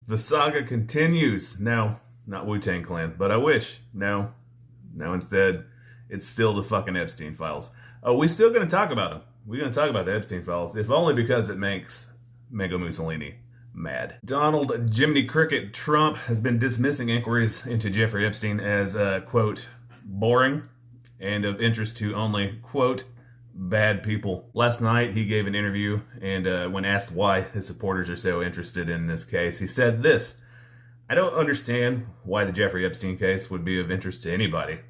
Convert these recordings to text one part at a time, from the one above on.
The saga continues. No, not Wu-Tang Clan, but I wish. No, instead, it's still the fucking Epstein files. Oh, we still gonna talk about them. We're gonna talk about the Epstein files, if only because it makes Mango Mussolini mad. Donald Jiminy Cricket Trump has been dismissing inquiries into Jeffrey Epstein as, quote, boring and of interest to only, quote, bad people. Last night, he gave an interview, and when asked why his supporters are so interested in this case, he said this: I don't understand why the Jeffrey Epstein case would be of interest to anybody.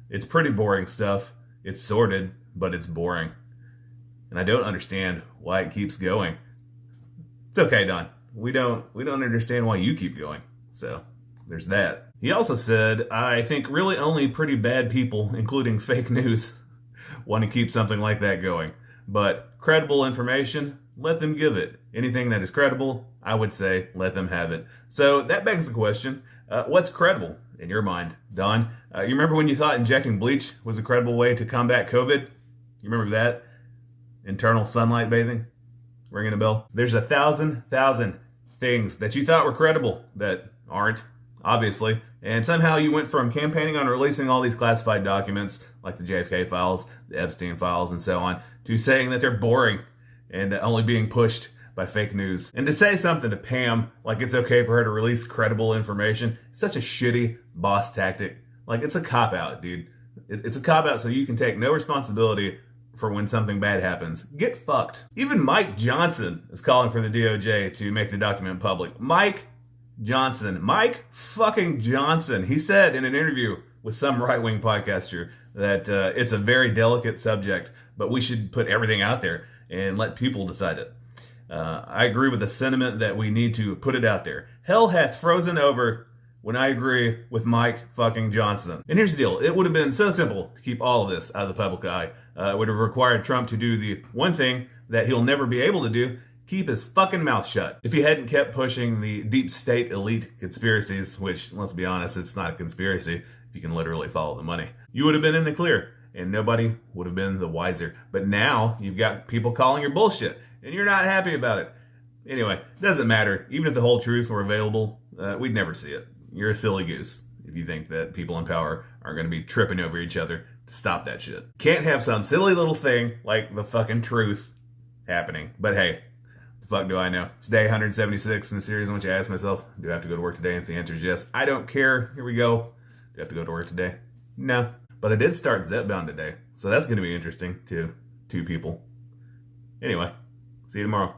It's pretty boring stuff. It's sordid, but it's boring. And I don't understand why it keeps going. It's okay, Don. We don't understand why you keep going. So, there's that. He also said, I think really only pretty bad people, including fake news, want to keep something like that going. But credible information, let them give it. Anything that is credible, I would say, let them have it. So that begs the question, what's credible in your mind, Don? You remember when you thought injecting bleach was a credible way to combat COVID? You remember that? Internal sunlight bathing? Ringing a bell? There's 1,000 things that you thought were credible that aren't, obviously. And somehow you went from campaigning on releasing all these classified documents, like the JFK files, the Epstein files, and so on, to saying that they're boring and only being pushed by fake news. And to say something to Pam, like it's okay for her to release credible information, is such a shitty boss tactic. Like, it's a cop-out, dude. It's a cop-out so you can take no responsibility for when something bad happens. Get fucked. Even Mike Johnson is calling for the DOJ to make the document public. Mike fucking Johnson. He said in an interview with some right-wing podcaster that it's a very delicate subject, but we should put everything out there and let people decide it. I agree with the sentiment that we need to put it out there. Hell hath frozen over when I agree with Mike fucking Johnson. And here's the deal. It would have been so simple to keep all of this out of the public eye. It would have required Trump to do the one thing that he'll never be able to do: keep his fucking mouth shut. If he hadn't kept pushing the deep state elite conspiracies, which, let's be honest, it's not a conspiracy if you can literally follow the money, you would have been in the clear and nobody would have been the wiser. But now you've got people calling your bullshit and you're not happy about it. Anyway, it doesn't matter. Even if the whole truth were available, we'd never see it. You're a silly goose if you think that people in power are going to be tripping over each other to stop that shit. Can't have some silly little thing like the fucking truth happening. But hey, the fuck do I know? It's day 176 in the series in which I ask myself, do I have to go to work today? And if the answer is yes, I don't care. Here we go. Do I have to go to work today? No. But I did start Zepbound today, so that's going to be interesting to two people. Anyway, see you tomorrow.